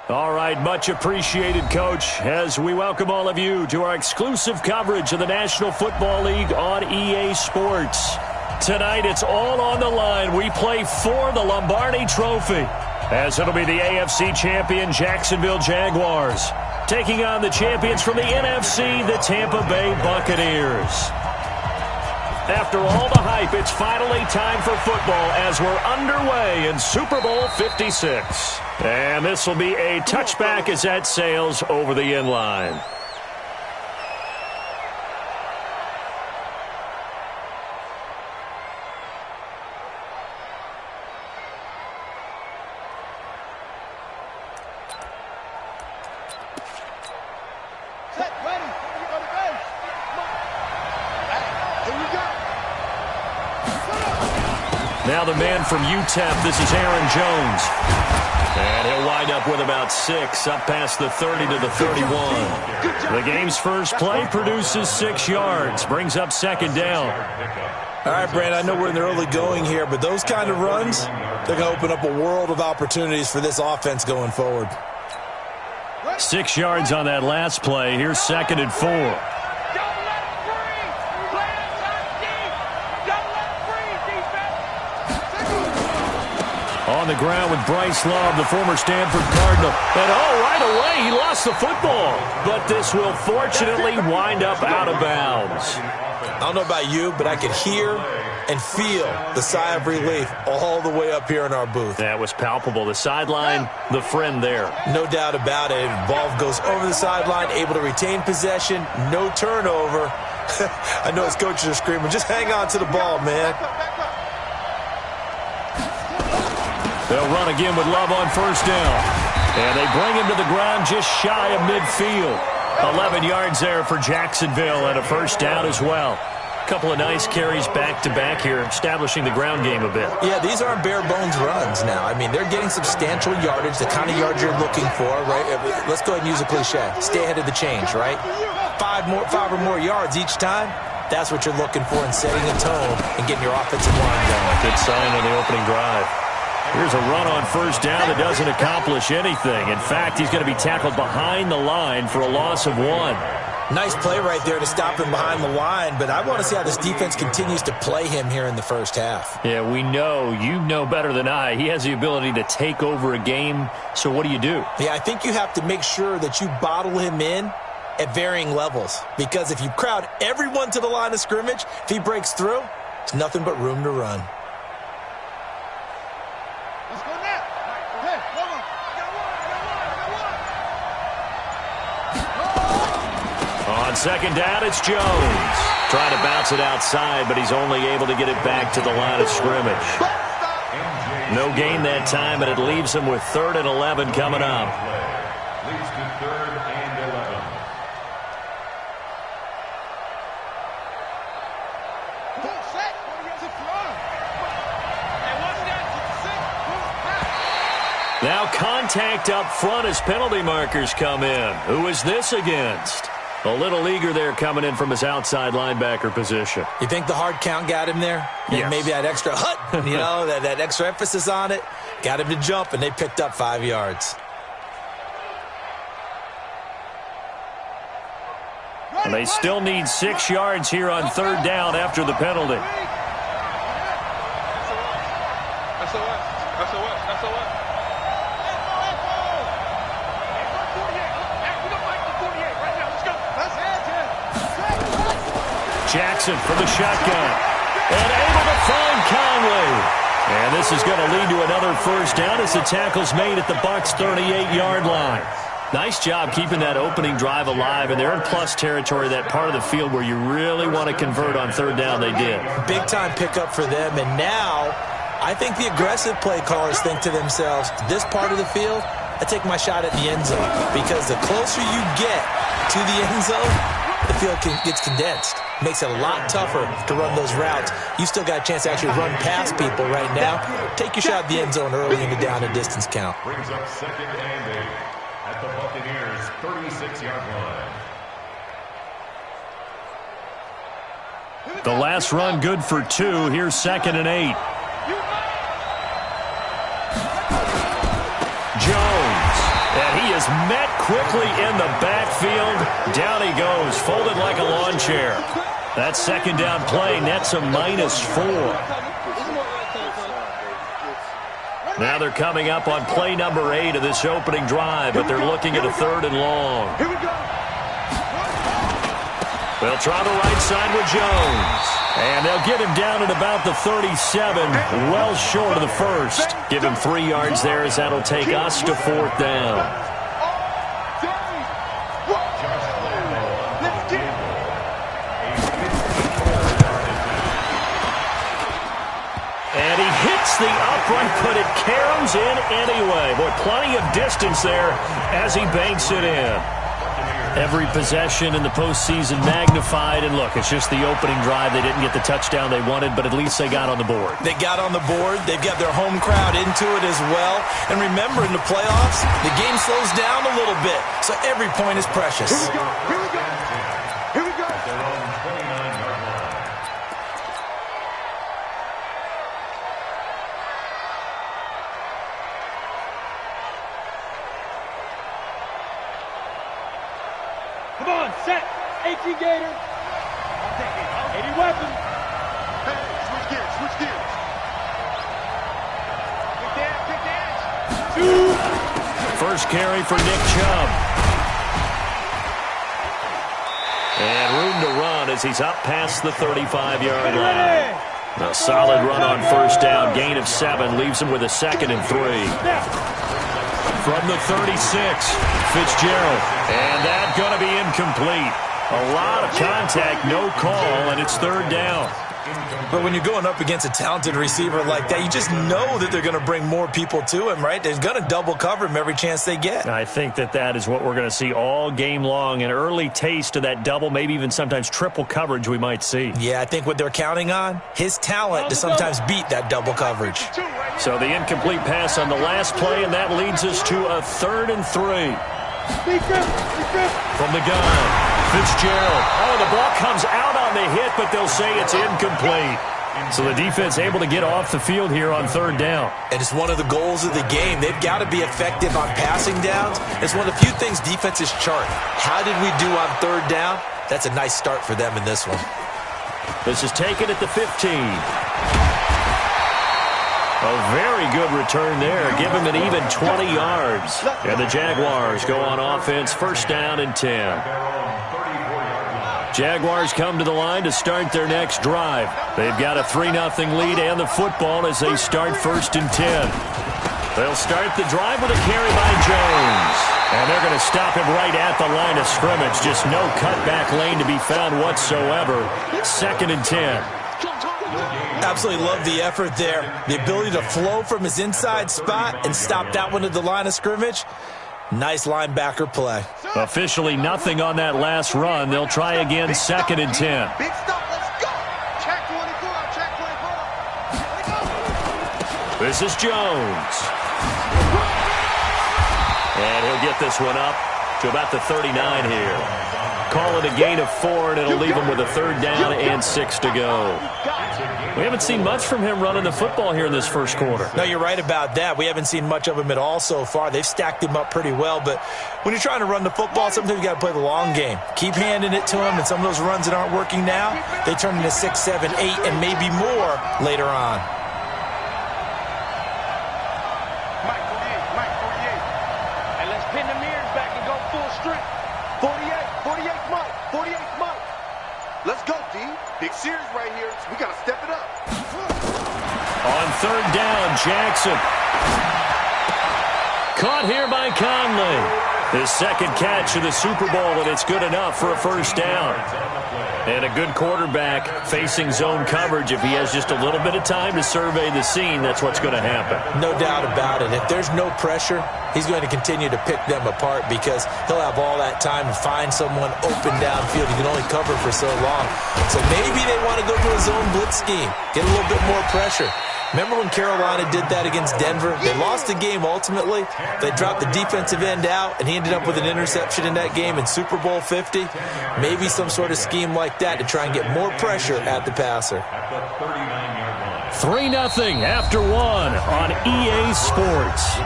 All right, much appreciated, Coach, as we welcome all of you to our exclusive coverage of the National Football League on EA Sports. Tonight, it's all on the line. We play for the Lombardi Trophy, as it'll be the AFC champion Jacksonville Jaguars taking on the champions from the NFC, the Tampa Bay Buccaneers. After all the hype, it's finally time for football as we're underway in Super Bowl 56. And this will be a touchback as that sails over the end line. Now the man from UTEP, this is Aaron Jones. And he'll wind up with about 6, up past the 30 to the 31. The game's first play produces 6 yards, brings up second down. All right, Brand, I know we're in the early going here, but those kind of runs, they're going to open up a world of opportunities for this offense going forward. 6 yards on that last play. Here's second and 4. On the ground with Bryce Love, the former Stanford Cardinal. And right away, he lost the football. But this will fortunately wind up out of bounds. I don't know about you, but I could hear and feel the sigh of relief all the way up here in our booth. That was palpable. The sideline, the friend there. No doubt about it. Ball goes over the sideline, able to retain possession, no turnover. I know his coaches are screaming, just hang on to the ball, man. They'll run again with Love on first down. And they bring him to the ground just shy of midfield. 11 yards there for Jacksonville and a first down as well. A couple of nice carries back-to-back here, establishing the ground game a bit. Yeah, these aren't bare-bones runs now. I mean, they're getting substantial yardage, the kind of yards you're looking for, right? Let's go ahead and use a cliche. Stay ahead of the change, right? 5 or more yards each time. That's what you're looking for in setting a tone and getting your offensive line going. Good sign on the opening drive. Here's a run on first down that doesn't accomplish anything. In fact, he's going to be tackled behind the line for a loss of 1. Nice play right there to stop him behind the line, but I want to see how this defense continues to play him here in the first half. Yeah, we know. You know better than I. He has the ability to take over a game, so what do you do? Yeah, I think you have to make sure that you bottle him in at varying levels, because if you crowd everyone to the line of scrimmage, if he breaks through, there's nothing but room to run. On second down, it's Jones. Trying to bounce it outside, but he's only able to get it back to the line of scrimmage. No gain that time, and it leaves him with 3rd and 11 coming up. Leads to 3rd and 11. Now contact up front as penalty markers come in. Who is this against? A little eager there coming in from his outside linebacker position. You think the hard count got him there? Yes. Maybe that extra that extra emphasis on it got him to jump, and they picked up 5 yards. And they still need 6 yards here on 3rd down after the penalty. Jackson for the shotgun. And able to find Conley. And this is going to lead to another first down as the tackle's made at the Bucs' 38-yard line. Nice job keeping that opening drive alive, and they're in plus territory, that part of the field where you really want to convert on 3rd down. They did. Big-time pickup for them, and now I think the aggressive play callers think to themselves, this part of the field, I take my shot at the end zone, because the closer you get to the end zone, the field gets condensed. Makes it a lot tougher to run those routes. You still got a chance to actually run past people right now. Take your shot at the end zone early in the down and distance count. Brings up 2nd and 8 at the Buccaneers' 36-yard line. The last run good for 2. Here's 2nd and 8. Jones. And he is met quickly in the backfield. Down he goes, folded like a lawn chair. That second down play nets a -4. Now they're coming up on play number 8 of this opening drive, but they're looking at a 3rd and long. Here we go. They'll try the right side with Jones. And they'll get him down at about the 37, well short of the first. Give him 3 yards there as that'll take us to 4th down. And he hits the upright, but it caroms in anyway. Boy, plenty of distance there as he banks it in. Every possession in the postseason magnified, and look, it's just the opening drive. They didn't get the touchdown they wanted, but at least they got on the board. They got on the board. They've got their home crowd into it as well. And remember, in the playoffs, the game slows down a little bit, so every point is precious. Here we go. Here we go. Here we go. Come on, set. 18 Gators. 80 weapons. Hey, switch gears, switch gears. Kick dance. First carry for Nick Chubb. And room to run as he's up past the 35-yard line. A solid run on first down. Gain of 7 leaves him with a 2nd and 3. From the 36, Fitzgerald. And that's going to be incomplete. A lot of contact, no call, and it's 3rd down. But when you're going up against a talented receiver like that, you just know that they're going to bring more people to him, right? They're going to double cover him every chance they get. I think that is what we're going to see all game long. An early taste of that double, maybe even sometimes triple coverage we might see. Yeah, I think what they're counting on, his talent to sometimes beat that double coverage. So the incomplete pass on the last play, and that leads us to a 3rd and 3. From the gun, Fitzgerald. Oh, the ball comes out on the hit, but they'll say it's incomplete. So the defense able to get off the field here on 3rd down. And it's one of the goals of the game. They've got to be effective on passing downs. It's one of the few things defenses chart. How did we do on 3rd down? That's a nice start for them in this one. This is taken at the 15. A very good return there. Give him an even 20 yards. And the Jaguars go on offense, 1st down and 10. Jaguars come to the line to start their next drive. They've got a 3-0 lead and the football as they start 1st and 10. They'll start the drive with a carry by Jones. And they're going to stop him right at the line of scrimmage. Just no cutback lane to be found whatsoever. 2nd and 10. Absolutely love the effort there. The ability to flow from his inside spot and stop that one at the line of scrimmage. Nice linebacker play. Officially nothing on that last run. They'll try again, 2nd and 10. Big stop, let's go. Check 24, check 24. This is Jones. And he'll get this one up to about the 39 here. Call it a gain of 4, and it'll leave him with a 3rd down and 6 to go. We haven't seen much from him running the football here in this first quarter. No, you're right about that. We haven't seen much of him at all so far. They've stacked him up pretty well, but when you're trying to run the football, sometimes you got to play the long game. Keep handing it to him, and some of those runs that aren't working now, they turn into 6, 7, 8, and maybe more later on. Mike 48. And let's pin the mirrors back and go full strength. 48 Mike. 48 Mike. Let's go, D. Big series right here. We got to step it up. On 3rd down, Jackson. Caught here by Conley. His 2nd catch of the Super Bowl, and it's good enough for a 1st down. And a good quarterback facing zone coverage. If he has just a little bit of time to survey the scene, that's what's going to happen. No doubt about it. If there's no pressure, he's going to continue to pick them apart because he'll have all that time to find someone open downfield. He can only cover for so long. So maybe they want to go to a zone blitz scheme, get a little bit more pressure. Remember when Carolina did that against Denver? They lost the game ultimately. They dropped the defensive end out, and he ended up with an interception in that game in Super Bowl 50. Maybe some sort of scheme like that to try and get more pressure at the passer. 3-0 after 1 on EA Sports.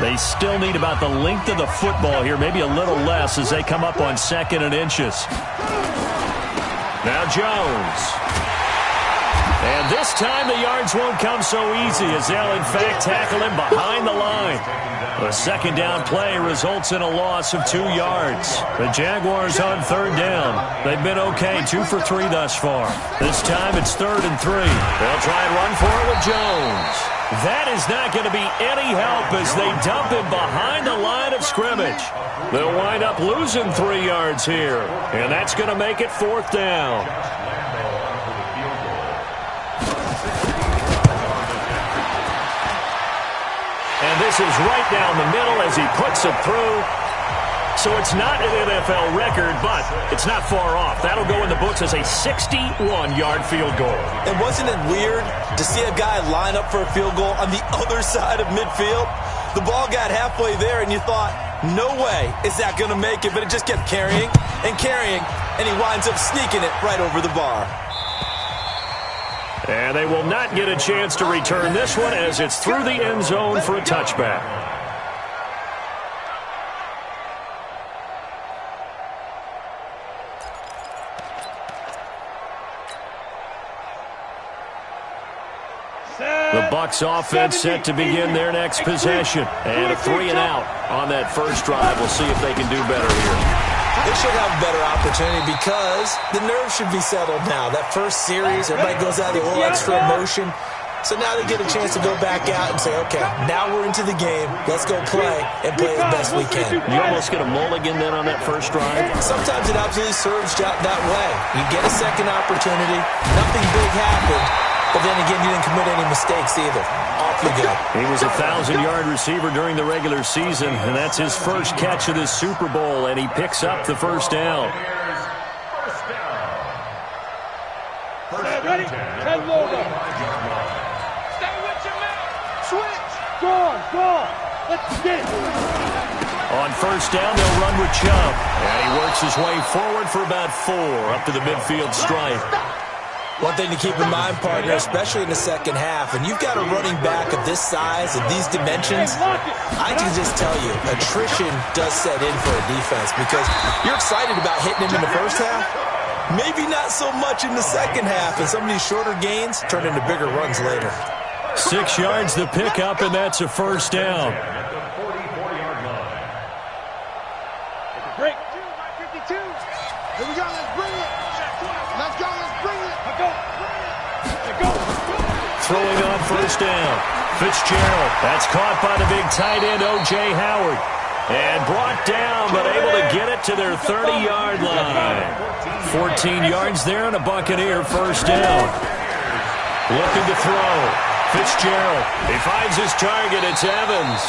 They still need about the length of the football here, maybe a little less as they come up on 2nd and inches. Now Jones. And this time the yards won't come so easy as they'll in fact tackle him behind the line. The 2nd down play results in a loss of 2 yards. The Jaguars on 3rd down. They've been okay, 2 for 3 thus far. This time it's 3rd and 3. They'll try and run for it with Jones. That is not going to be any help as they dump him behind the line of scrimmage. They'll wind up losing 3 yards here, and that's going to make it 4th down. And this is right down the middle as he puts it through. So it's not an NFL record, but it's not far off. That'll go in the books as a 61-yard field goal. And wasn't it weird to see a guy line up for a field goal on the other side of midfield? The ball got halfway there, and you thought, no way is that going to make it, but it just kept carrying, and he winds up sneaking it right over the bar. And they will not get a chance to return this one as it's through the end zone for a touchback. The Bucs offense set to begin their next possession. And a 3-and-out on that first drive. We'll see if they can do better here. They should have a better opportunity because the nerves should be settled now. That first series, everybody goes out with a little extra emotion. So now they get a chance to go back out and say, okay, now we're into the game. Let's go play and play as best we can. You almost get a mulligan then on that first drive? Sometimes it absolutely serves that way. You get a second opportunity. Nothing big happened. But then again, you didn't commit any mistakes either. Off you go. He was a 1,000-yard receiver during the regular season, and that's his first catch of this Super Bowl, and he picks up the first down. Ready? 10 logo. Stay with your man. Switch. Go. Let's get it. On first down, they'll run with Chubb. And he works his way forward for about 4 up to the midfield stripe. One thing to keep in mind, partner, especially in the second half, and you've got a running back of this size, of these dimensions, I can just tell you, attrition does set in for a defense because you're excited about hitting him in the first half. Maybe not so much in the second half, and some of these shorter gains turn into bigger runs later. 6 yards to pick up, and that's a first down. Break. 52. Here we go. Let's bring it. Let's go. Throwing on first down. Fitzgerald. That's caught by the big tight end, O.J. Howard. And brought down, but able to get it to their 30-yard line. 14 yards there and a Buccaneer first down. Looking to throw. Fitzgerald. He finds his target. It's Evans.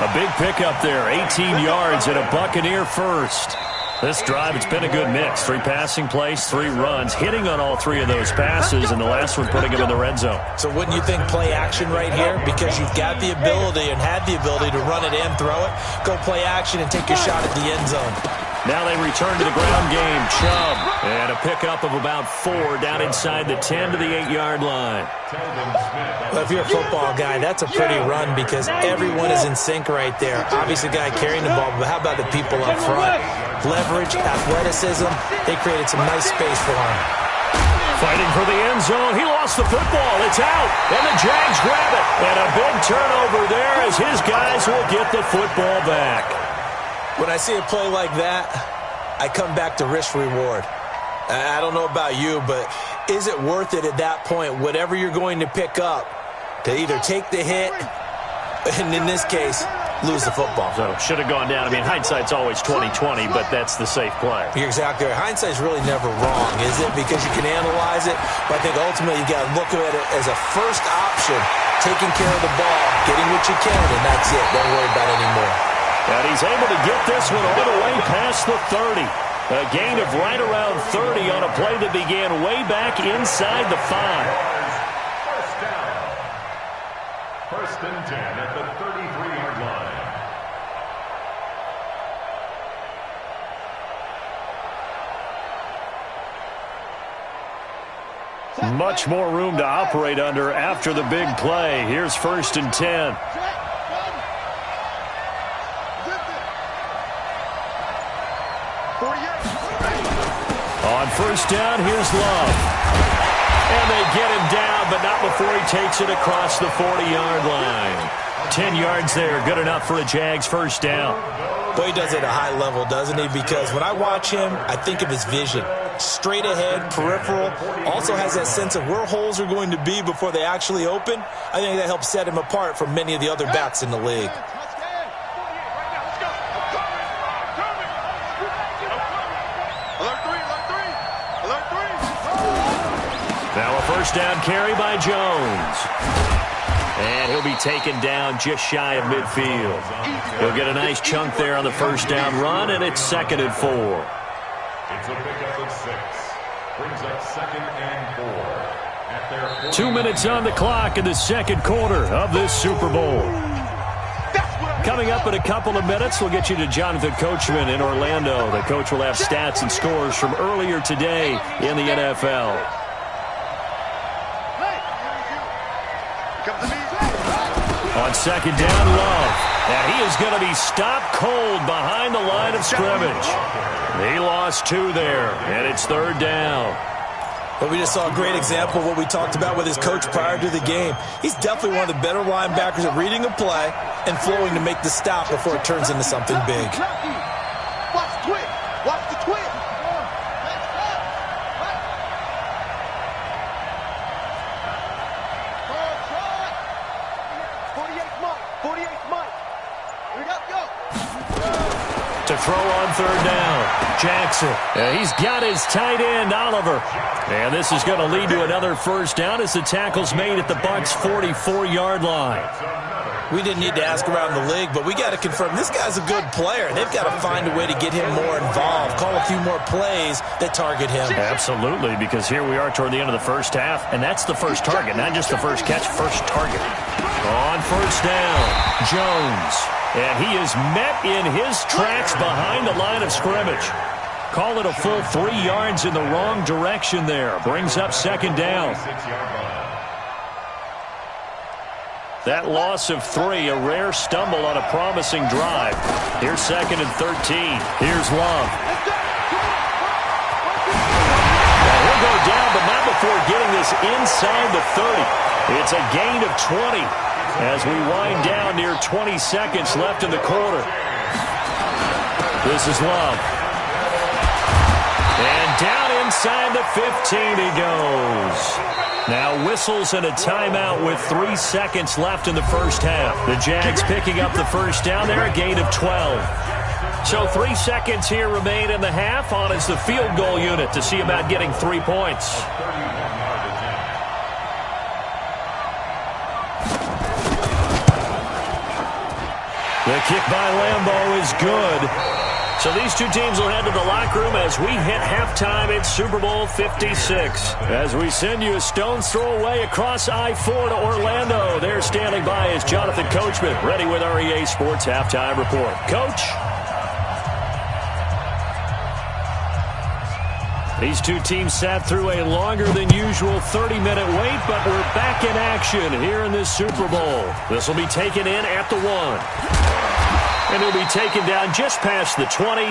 A big pickup there. 18 yards and a Buccaneer first. This drive, it's been a good mix. 3 passing plays, 3 runs, hitting on all 3 of those passes, and the last one putting him in the red zone. So wouldn't you think play action right here? Because you've got the ability and had the ability to run it and throw it. Go play action and take your shot at the end zone. Now they return to the ground game. Chubb. And a pickup of about 4 down inside the 10 to the 8-yard line. Well, if you're a football guy, that's a pretty run because everyone is in sync right there. Obviously, the guy carrying the ball, but how about the people up front? Leverage, athleticism, they created some nice space for him. Fighting for the end zone. He lost the football. It's out. And the Jags grab it. And a big turnover there as his guys will get the football back. When I see a play like that, I come back to risk-reward. I don't know about you, but is it worth it at that point, whatever you're going to pick up, to either take the hit, and in this case, lose the football? So should have gone down. I mean, hindsight's always 20/20, but that's the safe play. You're exactly right. Hindsight's really never wrong, is it? Because you can analyze it, but I think ultimately you got to look at it as a first option, taking care of the ball, getting what you can, and that's it. Don't worry about it anymore. And he's able to get this one all the way past the 30. A gain of right around 30 on a play that began way back inside the 5. First and 10 at the 33-yard line. Much more room to operate under after the big play. Here's first and 10. On first down, here's Love. And they get him down, but not before he takes it across the 40-yard line. 10 yards there, good enough for a Jags first down. Boy, he does it at a high level, doesn't he? Because when I watch him, I think of his vision. Straight ahead, peripheral, also has that sense of where holes are going to be before they actually open. I think that helps set him apart from many of the other backs in the league. Now a first down carry by Jones. And he'll be taken down just shy of midfield. He'll get a nice chunk there on the first down run, and it's 2nd and 4. It's a pickup of 6. Brings up 2nd and 4. At their 2 minutes on the clock in the second quarter of this Super Bowl. Coming up in a couple of minutes, we'll get you to Jonathan Coachman in Orlando. The coach will have stats and scores from earlier today in the NFL. On second down, Love. And he is going to be stopped cold behind the line of scrimmage. He lost 2 there, and it's 3rd down. But we just saw a great example of what we talked about with his coach prior to the game. He's definitely one of the better linebackers at reading a play and flowing to make the stop before it turns into something big. Watch the twitch. Watch the twitch. To throw on 3rd down, Jackson. He's got his tight end, Oliver. And this is going to lead to another first down as the tackle's made at the Bucs' 44-yard line. We didn't need to ask around the league, but we got to confirm this guy's a good player. They've got to find a way to get him more involved, call a few more plays that target him. Absolutely, because here we are toward the end of the first half, and that's the first target, not just the first catch, first target. On first down, Jones. And he is met in his tracks behind the line of scrimmage. Call it a full 3 yards in the wrong direction there. Brings up 2nd down. That loss of 3, a rare stumble on a promising drive. Here's 2nd and 13. Here's Love. Now he'll go down, but not before getting this inside the 30. It's a gain of 20. As we wind down near 20 seconds left in the quarter. This is Love. And down inside the 15 he goes. Now whistles and a timeout with 3 seconds left in the first half. The Jags picking up the first down there, a gain of 12. So 3 seconds here remain in the half. On is the field goal unit to see about getting 3 points. The kick by Lambeau is good. So these two teams will head to the locker room as we hit halftime in Super Bowl 56. As we send you a stone's throw away across I-4 to Orlando. There standing by is Jonathan Coachman, ready with our EA Sports Halftime Report. Coach? These two teams sat through a longer than usual 30-minute wait, but we're back in action here in this Super Bowl. This will be taken in at the 1. And he'll be taken down just past the 20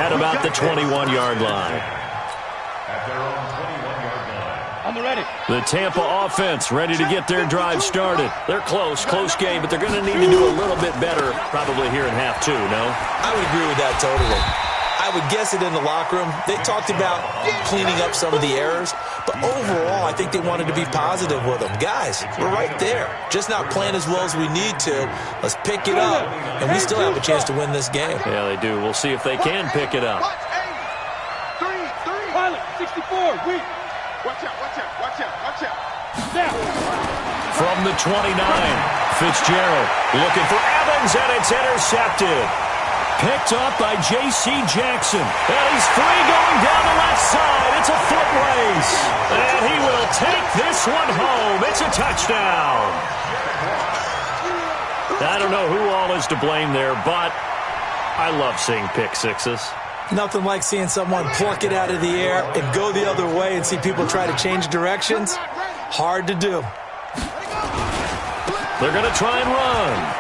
at about the 21-yard line. At their own 21-yard line. On the ready. The Tampa offense ready to get their drive started. They're close game, but they're going to need to do a little bit better probably here in half 2, no? I would agree with that totally. I would guess it in the locker room. They talked about cleaning up some of the errors, but overall, I think they wanted to be positive with them. Guys, we're right there. Just not playing as well as we need to. Let's pick it up, and we still have a chance to win this game. Yeah, they do. We'll see if they can pick it up. Pilot, 64, weak. Watch out. Down. From the 29, Fitzgerald looking for Evans, and it's intercepted. Picked up by J.C. Jackson. And he's free going down the left side. It's a foot race. And he will take this one home. It's a touchdown. I don't know who all is to blame there, but I love seeing pick sixes. Nothing like seeing someone pluck it out of the air and go the other way and see people try to change directions. Hard to do. They're going to try and run.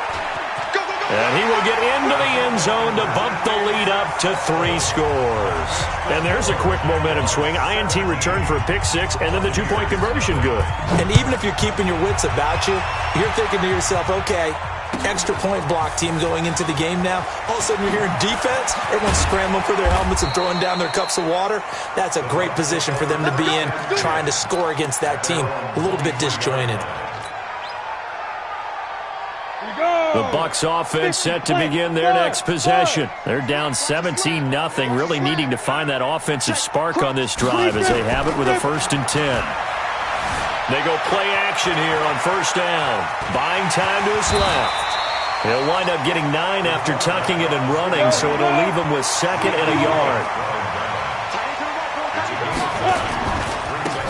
And he will get into the end zone to bump the lead up to 3 scores. And there's a quick momentum swing. INT return for a pick 6, and then the 2-point conversion good. And even if you're keeping your wits about you, you're thinking to yourself, okay, extra point block team going into the game now. All of a sudden you're hearing defense. Everyone's scrambling for their helmets and throwing down their cups of water. That's a great position for them to be in, trying to score against that team. A little bit disjointed. The Bucs offense set to begin their next possession. They're down 17-0, really needing to find that offensive spark on this drive as they have it with a 1st and 10. They go play action here on 1st down. Buying time to his left. He'll wind up getting 9 after tucking it and running, so it'll leave him with 2nd and a yard.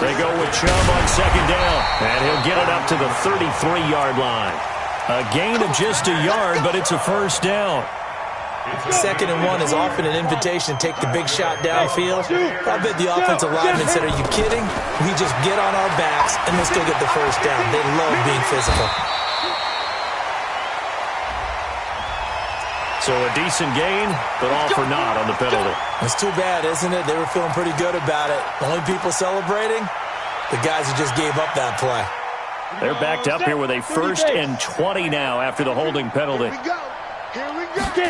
They go with Chubb on 2nd down, and he'll get it up to the 33-yard line. A gain of just a yard, but it's a 1st down. 2nd and 1 is often an invitation to take the big shot downfield. I bet the offensive lineman said, are you kidding? We just get on our backs and let's go get the 1st down. They love being physical. So a decent gain, but all for naught on the penalty. It's too bad, isn't it? They were feeling pretty good about it. The only people celebrating, the guys who just gave up that play. They're backed up here with a 1st and 20 now after the holding penalty. Here we go.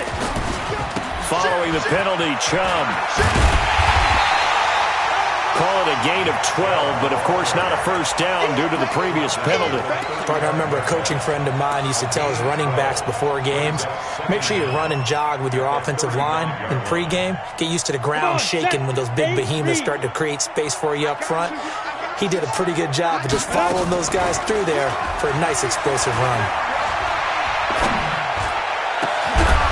Following the penalty, Chubb. Call it a gain of 12, but of course not a 1st down due to the previous penalty. Partner, I remember a coaching friend of mine used to tell his running backs before games, make sure you run and jog with your offensive line in pregame. Get used to the ground shaking when those big behemoths start to create space for you up front. He did a pretty good job of just following those guys through there for a nice explosive run.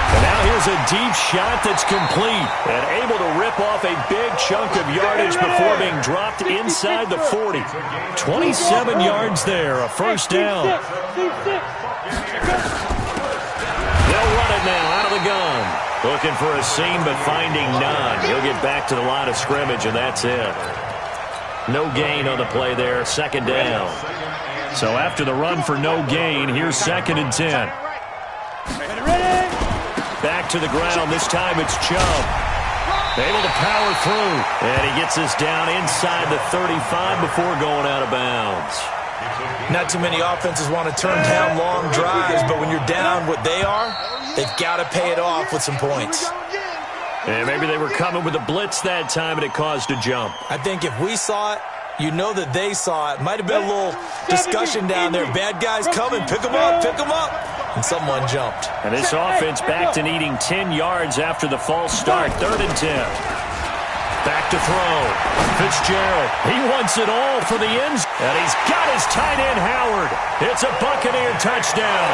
And now here's a deep shot that's complete and able to rip off a big chunk of yardage before being dropped inside the 40. 27 yards there, a 1st down. They'll run it now out of the gun. Looking for a seam but finding none. He'll get back to the line of scrimmage, and that's it. No gain on the play there, 2nd down. So after the run for no gain, here's 2nd and 10. Back to the ground. This time it's Chubb. Able to power through. And he gets us down inside the 35 before going out of bounds. Not too many offenses want to turn down long drives, but when you're down what they are, they've got to pay it off with some points. And maybe they were coming with a blitz that time, and it caused a jump. I think if we saw it, you know that they saw it. Might have been a little discussion down there. Bad guys coming. Pick them up. Pick them up. And someone jumped. And this offense back to needing 10 yards after the false start. 3rd and 10. Back to throw. Fitzgerald. He wants it all for the ends. And he's got his tight end, Howard. It's a Buccaneer touchdown.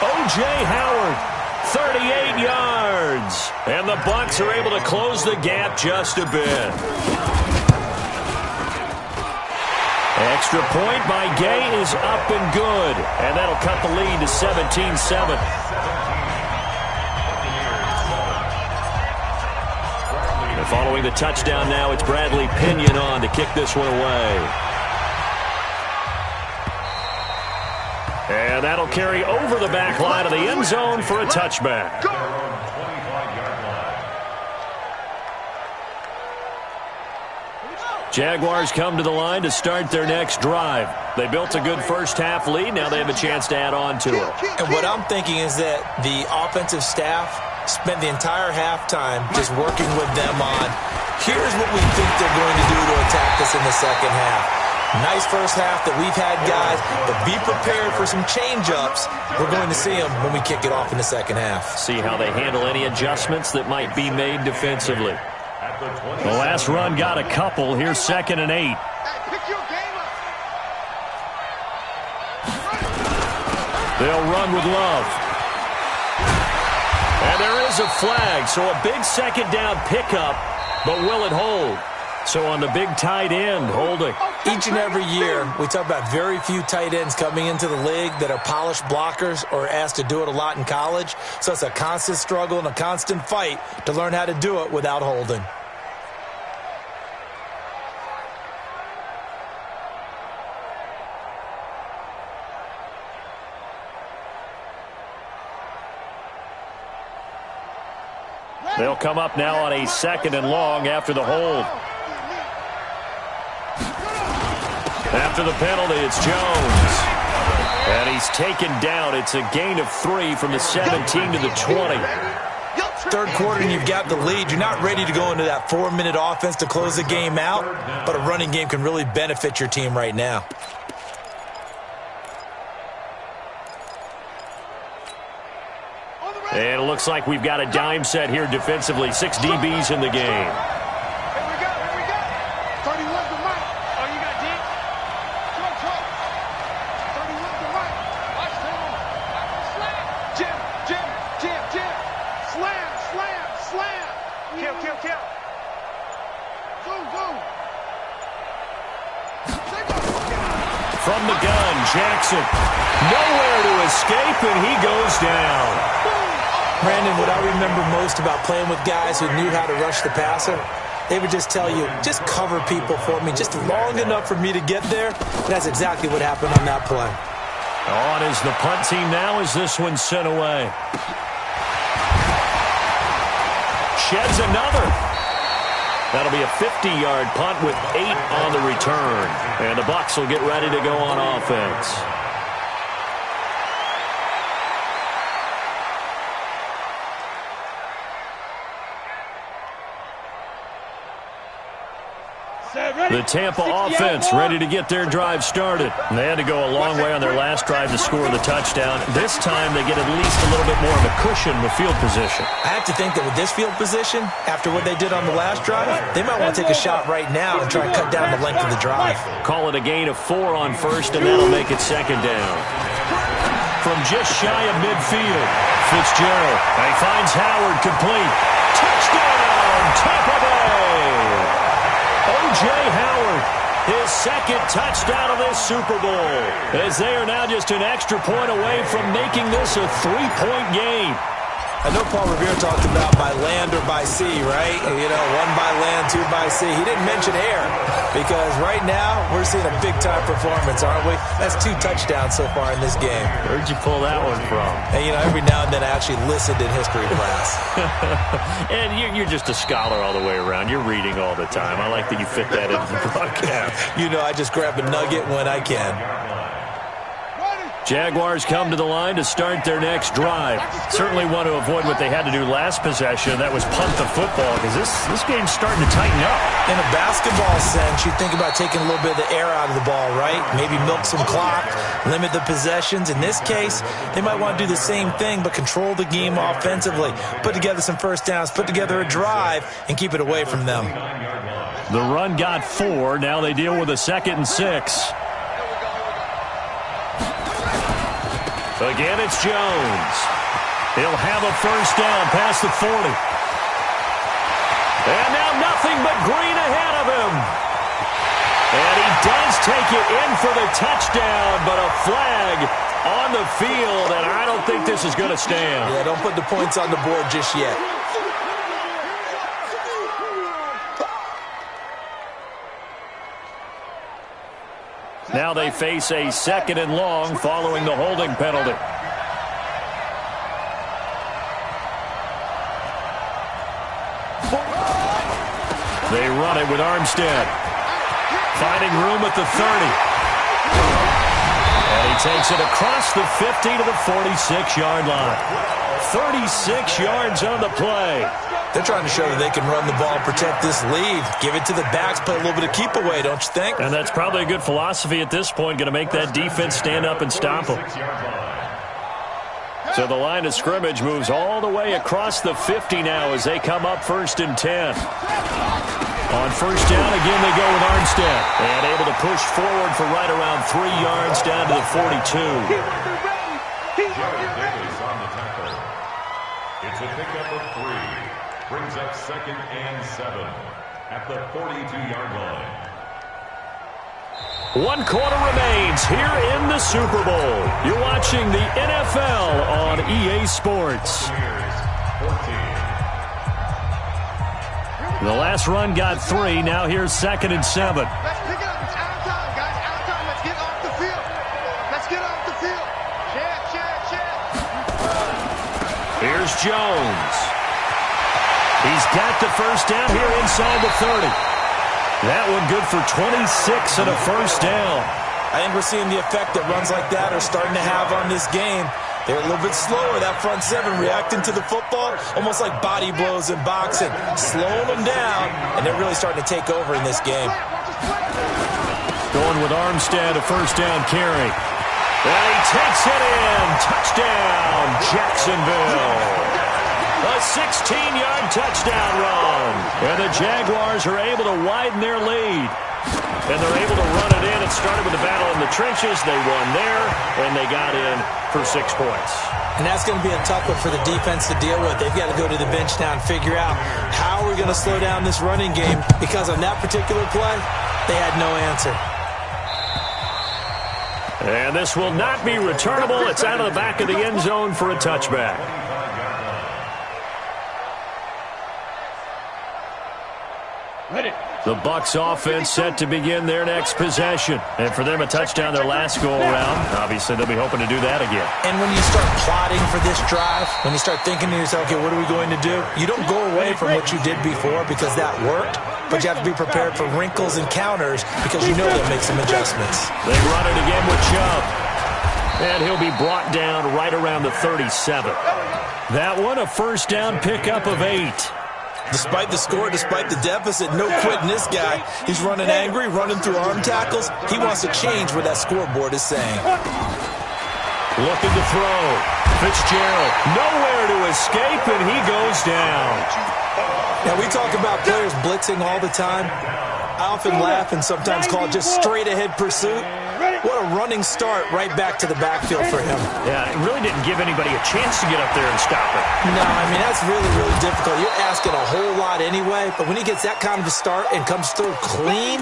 O.J. Howard. 38 yards. And the Bucs are able to close the gap just a bit. Extra point by Gay is up and good. And that'll cut the lead to 17-7. And following the touchdown now, it's Bradley Pinion on to kick this one away. And that'll carry over the back line of the end zone for a touchback. Jaguars come to the line to start their next drive. They built a good first-half lead. Now they have a chance to add on to it. And what I'm thinking is that the offensive staff spent the entire halftime just working with them on, here's what we think they're going to do to attack us in the second half. Nice first half that we've had, guys, but be prepared for some change-ups. We're going to see them when we kick it off in the second half. See how they handle any adjustments that might be made defensively. The last run got a couple. Here's 2nd and 8. They'll run with Love. And there is a flag, so a big 2nd down pickup, but will it hold? So on the big tight end, holding. Each and every year, we talk about very few tight ends coming into the league that are polished blockers or asked to do it a lot in college. So it's a constant struggle and a constant fight to learn how to do it without holding. They'll come up now on a 2nd and long after the hold. After the penalty, it's Jones. And he's taken down. It's a gain of 3 from the 17 to the 20. Third quarter and you've got the lead. You're not ready to go into that 4-minute offense to close the game out, but a running game can really benefit your team right now. And it looks like we've got a dime set here defensively. 6 DBs in the game. Here we go. 31 to Mike. Oh, you got deep? 12. 31 to Mike. Watch him. Jim. Slam. Kill. Go. From the gun, Jackson. Nowhere to escape, and he goes down. Brandon, what I remember most about playing with guys who knew how to rush the passer, they would just tell you, just cover people for me, just long enough for me to get there. And that's exactly what happened on that play. On is the punt team now as this one's sent away. Sheds another. That'll be a 50-yard punt with 8 on the return. And the Bucs will get ready to go on offense. The Tampa offense ready to get their drive started. And they had to go a long way on their last drive to score the touchdown. This time they get at least a little bit more of a cushion with field position. I have to think that with this field position, after what they did on the last drive, they might want to take a shot right now and try and cut down the length of the drive. Call it a gain of 4 on first, and that'll make it 2nd down. From just shy of midfield, Fitzgerald. He finds Howard complete. Touchdown, Tampa Bay! O.J. Howard, his 2nd touchdown of this Super Bowl, as they are now just an extra point away from making this a 3-point game. I know Paul Revere talked about by land or by sea, right? You know, 1 by land, 2 by sea. He didn't mention air because right now we're seeing a big-time performance, aren't we? That's 2 touchdowns so far in this game. Where'd you pull that one from? And, you know, every now and then I actually listened in history class. And you're just a scholar all the way around. You're reading all the time. I like that you fit that into the broadcast. You know, I just grab a nugget when I can. Jaguars come to the line to start their next drive. Certainly want to avoid what they had to do last possession. That was punt the football because this game's starting to tighten up. In a basketball sense, you think about taking a little bit of the air out of the ball, right? Maybe milk some clock, limit the possessions. In this case, they might want to do the same thing but control the game offensively. Put together some first downs, put together a drive, and keep it away from them. The run got 4. Now they deal with a 2nd and 6. Again, it's Jones. He'll have a first down past the 40. And now nothing but green ahead of him. And he does take it in for the touchdown, but a flag on the field, and I don't think this is going to stand. Yeah, don't put the points on the board just yet. Now they face a 2nd and long following the holding penalty. They run it with Armstead. Finding room at the 30. And he takes it across the 50 to the 46-yard line. 36 yards on the play. They're trying to show that they can run the ball, protect this lead, give it to the backs, play a little bit of keep away, don't you think? And that's probably a good philosophy at this point, going to make that defense stand up and stop them. So the line of scrimmage moves all the way across the 50 now as they come up 1st and 10. On first down, again, they go with Armstead. And able to push forward for right around 3 yards down to the 42. It's a pickup of 3. Brings up 2nd and 7 at the 42-yard line. 1 quarter remains here in the Super Bowl. You're watching the NFL on EA Sports. The last run got 3. Now here's 2nd and 7. Let's pick it up. It's out of time, guys. Out of time. Let's get off the field. Let's get off the field. Check. Here's Jones. He's got the first down here inside the 30. That one good for 26 and a first down. I think we're seeing the effect that runs like that are starting to have on this game. They're a little bit slower, that front seven, reacting to the football, almost like body blows in boxing, slowing them down, and they're really starting to take over in this game. Going with Armstead, a first down carry. And he takes it in. Touchdown, Jacksonville. A 16-yard touchdown run. And the Jaguars are able to widen their lead. And they're able to run it in. It started with a battle in the trenches. They won there, and they got in for 6 points. And that's going to be a tough one for the defense to deal with. They've got to go to the bench now and figure out how are we going to slow down this running game, because on that particular play, they had no answer. And this will not be returnable. It's out of the back of the end zone for a touchback. The Bucs offense set to begin their next possession. And for them, a touchdown their last go-around. Obviously, they'll be hoping to do that again. And when you start plotting for this drive, when you start thinking to yourself, okay, what are we going to do? You don't go away from what you did before because that worked, but you have to be prepared for wrinkles and counters because you know they'll make some adjustments. They run it again with Chubb. And he'll be brought down right around the 37. That one, a first down pickup of 8. Despite the score, despite the deficit, no quitting this guy. He's running angry, running through arm tackles. He wants to change what that scoreboard is saying. Looking to throw. Fitzgerald, nowhere to escape, and he goes down. Now, we talk about players blitzing all the time. I often laugh and sometimes call it just straight-ahead pursuit. What a running start right back to the backfield for him. Yeah, it really didn't give anybody a chance to get up there and stop it. No, I mean, that's really, really difficult. You're asking a whole lot anyway, but when he gets that kind of a start and comes through clean,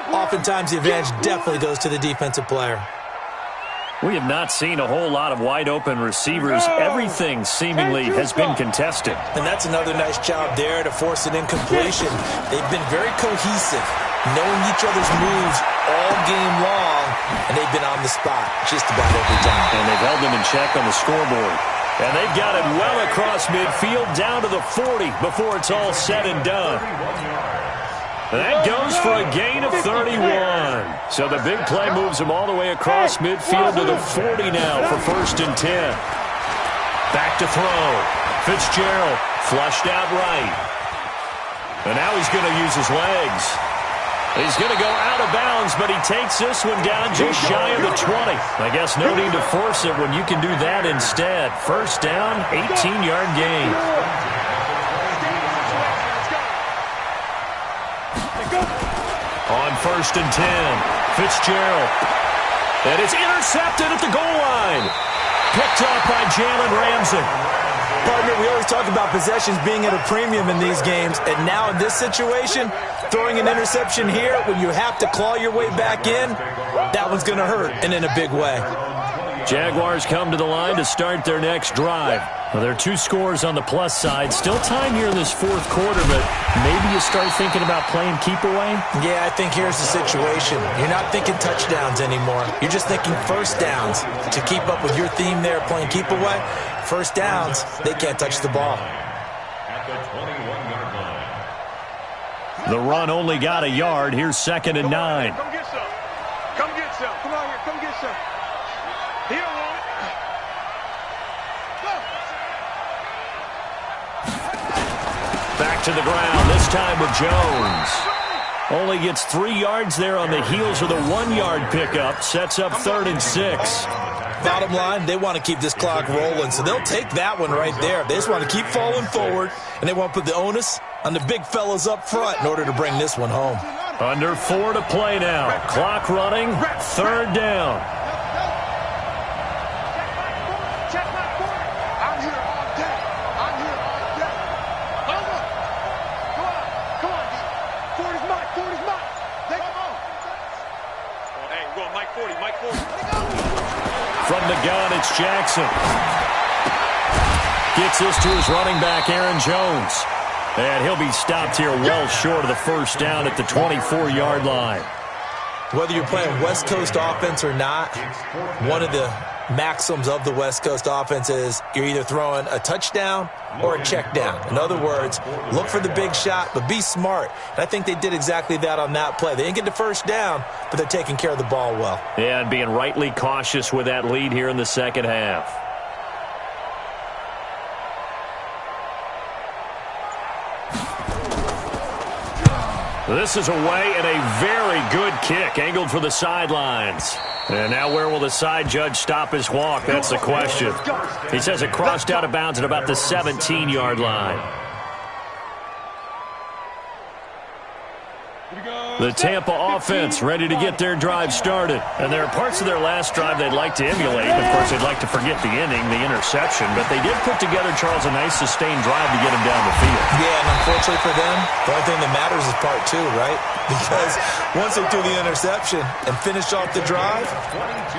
oftentimes the advantage definitely goes to the defensive player. We have not seen a whole lot of wide-open receivers. Everything seemingly has been contested. And that's another nice job there to force an incompletion. They've been very cohesive, knowing each other's moves all game long, and they've been on the spot just about every time. And they've held them in check on the scoreboard. And they've got it well across midfield down to the 40 before it's all said and done. That goes for a gain of 31. So the big play moves him all the way across midfield to the 40 now for 1st and 10. Back to throw. Fitzgerald flushed out right. And now he's going to use his legs. He's going to go out of bounds, but he takes this one down just shy of the 20. I guess no need to force it when you can do that instead. First down, 18-yard gain. On 1st and 10, Fitzgerald. And it's intercepted at the goal line. Picked up by Jalen Ramsey. Partner, we always talk about possessions being at a premium in these games, and now in this situation, throwing an interception here when you have to claw your way back in, that one's going to hurt, and in a big way. Jaguars come to the line to start their next drive. Well, there are 2 scores on the plus side. Still time here in this 4th quarter, but maybe you start thinking about playing keep away? Yeah, I think here's the situation. You're not thinking touchdowns anymore. You're just thinking first downs. To keep up with your theme there, playing keep away, first downs, they can't touch the ball. At the 21-yard line. The run only got a yard. Here's 2nd and 9. Come get some. Come get some. Come on here. Come get some. He don't want it. Back to the ground, this time with Jones. Only gets 3 yards there on the heels of the 1-yard pickup. Sets up 3rd and 6. Bottom line, they want to keep this clock rolling, so they'll take that one right there. They just want to keep falling forward, and they want to put the onus on the big fellas up front in order to bring this one home. Under 4 to play now. Clock running, 3rd down. Check my corner. I'm here all day. I'm here all day. Come on. Come on. Come on, D. Ford is mine. Ford is mine. They come on. Oh, hey, we're going Mike 40. Mike 40. From the gun, it's Jackson. Gets this to his running back, Aaron Jones. And he'll be stopped here well short of the first down at the 24-yard line. Whether you're playing West Coast offense or not, one of the maxims of the West Coast offense is you're either throwing a touchdown or a check down. In other words, look for the big shot, but be smart. And I think they did exactly that on that play. They didn't get the first down, but they're taking care of the ball well. Yeah, and being rightly cautious with that lead here in the second half. This is away and a very good kick, angled for the sidelines. And now where will the side judge stop his walk? That's the question. He says it crossed out of bounds at about the 17-yard line. The Tampa offense ready to get their drive started. And there are parts of their last drive they'd like to emulate. Of course, they'd like to forget the inning, the interception. But they did put together, Charles, a nice sustained drive to get him down the field. Yeah, and unfortunately for them, the only thing that matters is part two, right? Because once they threw the interception and finished off the drive,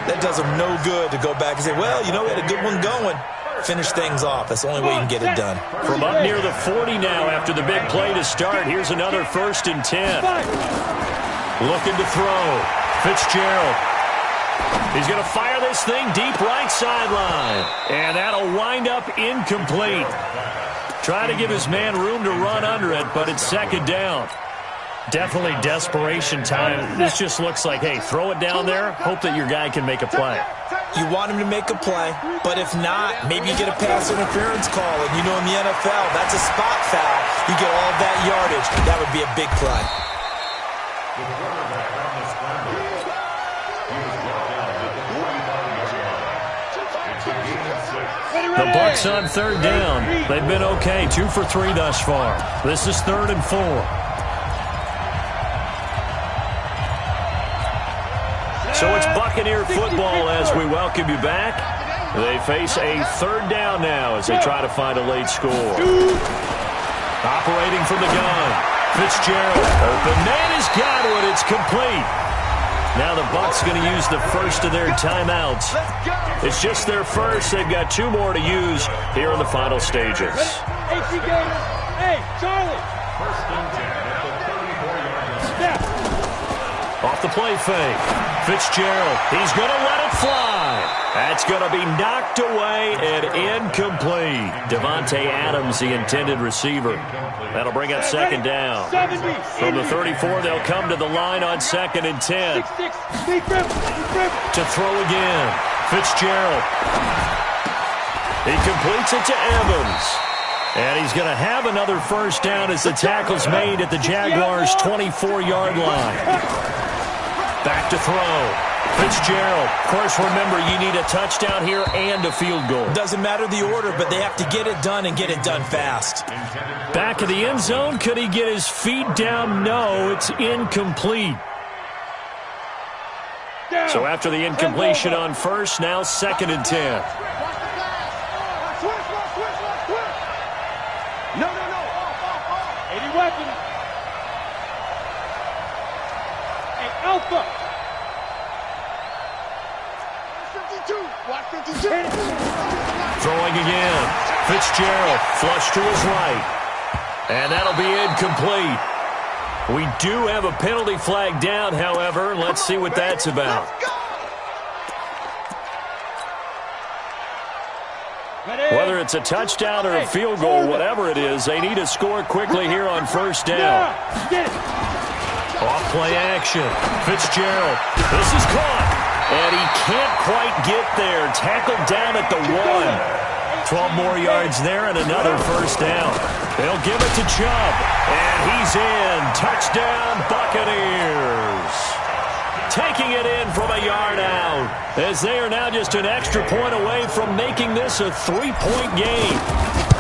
that does them no good to go back and say, well, you know, we had a good one going. Finish things off. That's the only way you can get it done. From up near the 40 now after the big play to start. Here's another 1st and 10. Looking to throw. Fitzgerald. He's going to fire this thing deep right sideline. And that'll wind up incomplete. Trying to give his man room to run under it, but it's 2nd down. Definitely desperation time. This just looks like, hey, throw it down there, hope that your guy can make a play. You want him to make a play, but if not, maybe you get a pass interference call. And you know in the NFL, that's a spot foul. You get all of that yardage. That would be a big play. The Bucs on 3rd down. They've been okay, 2 for 3 thus far. This is 3rd and 4. So it's Buccaneer football as we welcome you back. They face a 3rd down now as they try to find a late score. Operating from the gun. Fitzgerald. Open man is Godwin. It's complete. Now the Bucs going to use the first of their timeouts. It's just their first. They've got 2 more to use here in the final stages. Hey, Charlie. Step. Off the play fake. Fitzgerald. He's going to let it fly. That's going to be knocked away and incomplete. Devontae Adams, the intended receiver. That'll bring up 2nd down. From the 34, they'll come to the line on 2nd and 10. To throw again. Fitzgerald. He completes it to Evans. And he's going to have another 1st down as the tackle's made at the Jaguars' 24-yard line. Back to throw. Fitzgerald. Of course, remember, you need a touchdown here and a field goal. Doesn't matter the order, but they have to get it done and get it done fast. Back of the end zone. Could he get his feet down? No, it's incomplete. So after the incompletion on 1st, now 2nd and 10. No. Any weapon. Hey, Alpha. Watch 52. Throwing again. Fitzgerald flush to his right. And that'll be incomplete. We do have a penalty flag down, however. Let's see what that's about. Whether it's a touchdown or a field goal, whatever it is, they need to score quickly here on 1st down. Off play action. Fitzgerald. This is caught. And he can't quite get there. Tackled down at the 1. 12 more yards there and another 1st down. They'll give it to Chubb. And he's in. Touchdown, Buccaneers. Taking it in from a yard out. As they are now just an extra point away from making this a 3-point game.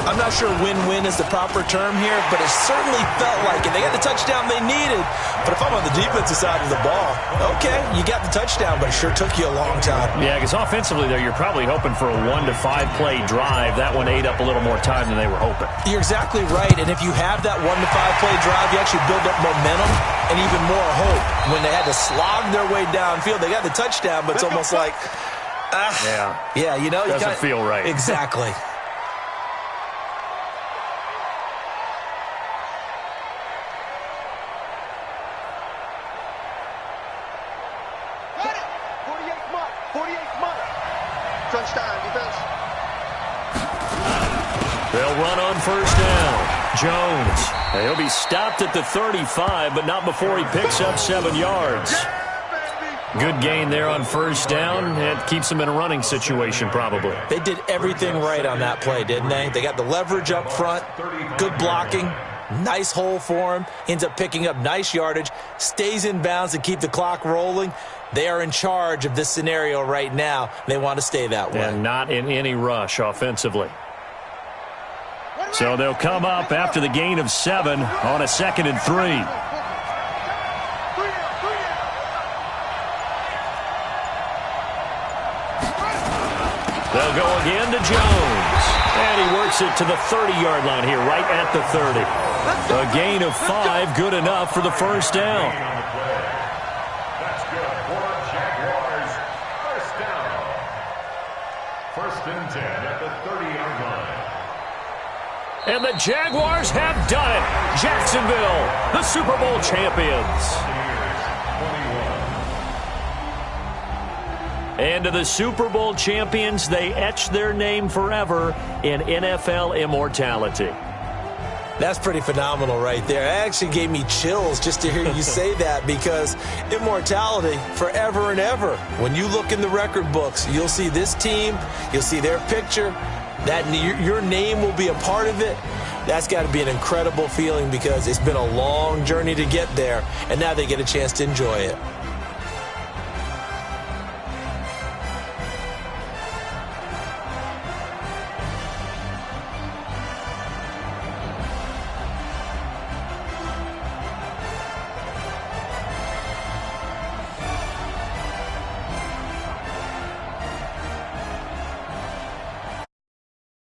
I'm not sure win-win is the proper term here, but it certainly felt like it. They got the touchdown they needed. But if I'm on the defensive side of the ball, okay, you got the touchdown, but it sure took you a long time. Yeah, because offensively, though, you're probably hoping for a 1 to 5 play drive. That one ate up a little more time than they were hoping. You're exactly right, and if you have that 1 to 5 play drive, you actually build up momentum and even more hope. When they had to slog their way downfield, they got the touchdown, but it's almost like, yeah, you know, doesn't feel right. Exactly. Crunch time, defense. They'll run on first down. Jones. He'll be stopped at the 35, but not before he picks up 7 yards. Good gain there on first down. It keeps them in a running situation, probably. They did everything right on that play, didn't they? They got the leverage up front, good blocking, nice hole for him, ends up picking up nice yardage, stays in bounds to keep the clock rolling. They are in charge of this scenario right now. They want to stay that way. And not in any rush offensively. So they'll come up after the gain of 7 on a 2nd and 3. They'll go again to Jones. And he works it to the 30-yard line here, right at the 30. A gain of 5, good enough for the first down. That's good for Jaguars. First down. 1st and 10 at the 30-yard line. And the Jaguars have done it. Jacksonville, the Super Bowl champions. And to the Super Bowl champions, they etch their name forever in NFL immortality. That's pretty phenomenal right there. It actually gave me chills just to hear you say that, because immortality forever and ever. When you look in the record books, you'll see this team, you'll see their picture, that your name will be a part of it. That's got to be an incredible feeling, because it's been a long journey to get there, and now they get a chance to enjoy it.